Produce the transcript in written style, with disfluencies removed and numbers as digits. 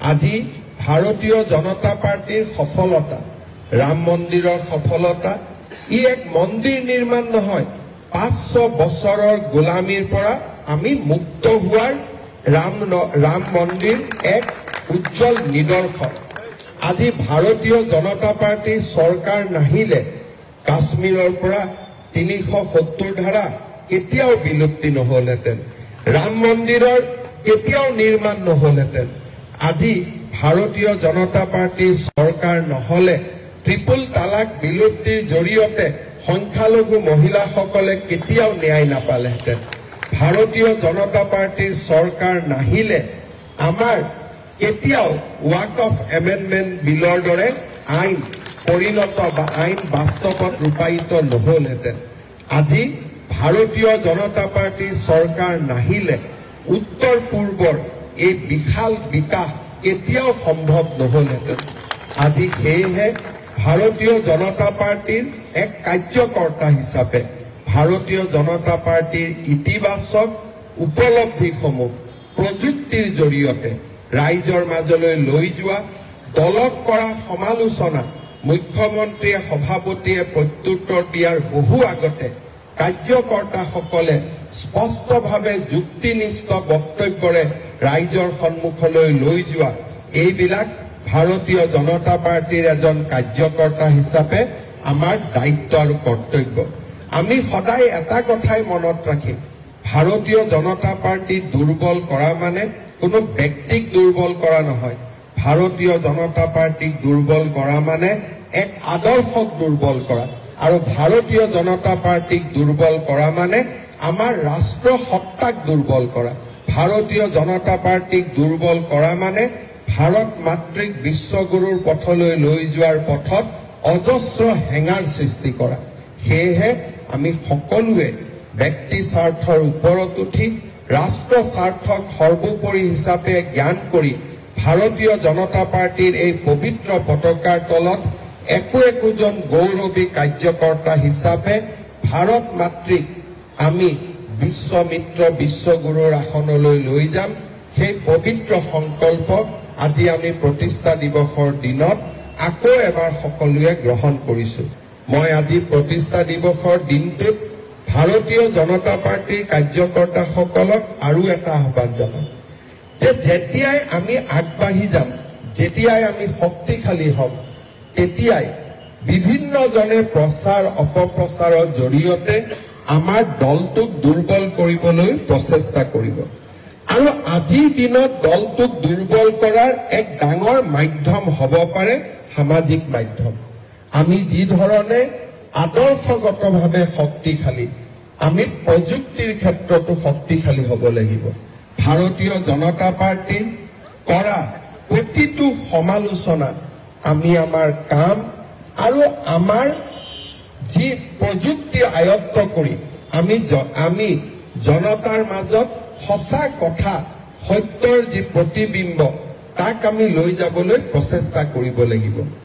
আজি ভাৰতীয় জনতা পাৰ্টিৰ সফলতা, ৰাম মন্দিৰৰ সফলতা, ই এক মন্দিৰ নিৰ্মাণ নহয়, 500 বছৰৰ গোলামীৰ পৰা আমি মুক্ত হোৱাৰ ৰাম মন্দিৰ এক উজ্জ্বল নিদৰ্শন। আজি ভাৰতীয় জনতা পাৰ্টিৰ চৰকাৰ নাহিলে কাশ্মীৰৰ পৰা 370 ধাৰা কেতিয়াও বিলুপ্তি নহলহেঁতেন, ৰাম মন্দিৰৰ কেতিয়াও নিৰ্মাণ নহলহেঁতেন। আজি ভাৰতীয় জনতা পাৰ্টিৰ চৰকাৰ নহলে ট্ৰিপল তালাক বিলুপ্তিৰ জৰিয়তে সংখ্যালঘু মহিলাসকলে কেতিয়াও ন্যায় নাপালেহেঁতেন। ভাৰতীয় জনতা পাৰ্টিৰ চৰকাৰ নাহিলে আমাৰ কেতিয়াও ৱাক অফ এমেণ্ডমেণ্ট বিলৰ দৰে আইন পৰিণত বা আইন বাস্তৱত ৰূপায়িত নহলহেঁতেন। আজি ভাৰতীয় জনতা পাৰ্টিৰ চৰকাৰ নাহিলে উত্তৰ পূৰ্বৰ এই বিশাল বিকাশ কেতিয়াও সম্ভৱ নহলহেঁতেন। আজি সেয়েহে ভাৰতীয় জনতা পাৰ্টিৰ এক কাৰ্যকৰ্তা হিচাপে ভাৰতীয় জনতা পাৰ্টিৰ ইতিবাচক উপলব্ধিসমূহ প্ৰযুক্তিৰ জৰিয়তে ৰাইজৰ মাজলৈ লৈ যোৱা, দলক কৰা সমালোচনা মুখ্যমন্ত্ৰীয়ে সভাপতিয়ে প্ৰত্যুত্তৰ দিয়াৰ বহু আগতে কাৰ্যকৰ্তাসকলে স্পষ্টভাৱে যুক্তিনিষ্ঠ বক্তব্যৰে ৰাইজৰ সন্মুখলৈ লৈ যোৱা, এইবিলাক ভাৰতীয় জনতা পাৰ্টিৰ এজন কাৰ্যকৰ্তা হিচাপে আমাৰ দায়িত্ব আৰু কৰ্তব্য। আমি সদায় এটা কথাই মনত ৰাখিম, ভাৰতীয় জনতা পাৰ্টি দুৰ্বল কৰা মানে কোনো ব্যক্তিক দুৰ্বল কৰা নহয়। ভাৰতীয় জনতা পাৰ্টিক দুৰ্বল কৰা মানে এক আদৰ্শক দুৰ্বল কৰা, আৰু ভাৰতীয় জনতা পাৰ্টিক দুৰ্বল কৰা মানে আমাৰ ৰাষ্ট্ৰ সত্তাক দুৰ্বল কৰা। ভাৰতীয় জনতা পাৰ্টিক দুৰ্বল কৰা মানে ভাৰত মাতৃক বিশ্বগুৰুৰ পথলৈ লৈ যোৱাৰ পথত অজস্ৰ হেঙাৰ সৃষ্টি কৰা। সেয়েহে আমি সকলোৱে ব্যক্তি স্বাৰ্থৰ ওপৰত উঠি ৰাষ্ট্ৰ স্বাৰ্থক সৰ্বোপৰি হিচাপে জ্ঞান কৰি ভাৰতীয় জনতা পাৰ্টিৰ এই পবিত্ৰ পতাকাৰ তলত একোজন গৌৰৱী কাৰ্যকৰ্তা হিচাপে ভাৰত মাতৃক আমি বিশ্বমিত্ৰ বিশ্বগুৰুৰ আসনলৈ লৈ যাম। সেই পবিত্ৰ সংকল্প আজি আমি প্ৰতিষ্ঠা দিৱসৰ দিনত আকৌ এবাৰ সকলোৱে গ্ৰহণ কৰিছো। মই আজি প্ৰতিষ্ঠা দিৱসৰ দিনটোত ভাৰতীয় জনতা পাৰ্টিৰ কাৰ্যকৰ্তাসকলক আৰু এটা আহ্বান জনাম যে যেতিয়াই আমি আগবাঢ়ি যাম, যেতিয়াই আমি শক্তিশালী হ'ম, তেতিয়াই বিভিন্নজনে প্ৰচাৰ অপপ্ৰচাৰৰ জৰিয়তে আমাৰ দলটোক দুৰ্বল কৰিবলৈ প্ৰচেষ্টা কৰিব। আৰু আজিৰ দিনত দলটোক দুৰ্বল কৰাৰ এক ডাঙৰ মাধ্যম হ'ব পাৰে সামাজিক মাধ্যম। আমি যি ধৰণে আদৰ্শগতভাৱে শক্তিশালী, আমি প্ৰযুক্তিৰ ক্ষেত্ৰতো শক্তিশালী হ'ব লাগিব। ভাৰতীয় জনতা পাৰ্টিৰ কৰা প্ৰতিটো সমালোচনা আমি আমাৰ কাম আৰু আমাৰ যি প্ৰযুক্তি আয়ত্ত কৰি আমি জনতাৰ মাজত সঁচা কথা, সত্যৰ যি প্ৰতিবিম্ব, তাক আমি লৈ যাবলৈ প্ৰচেষ্টা কৰিব লাগিব।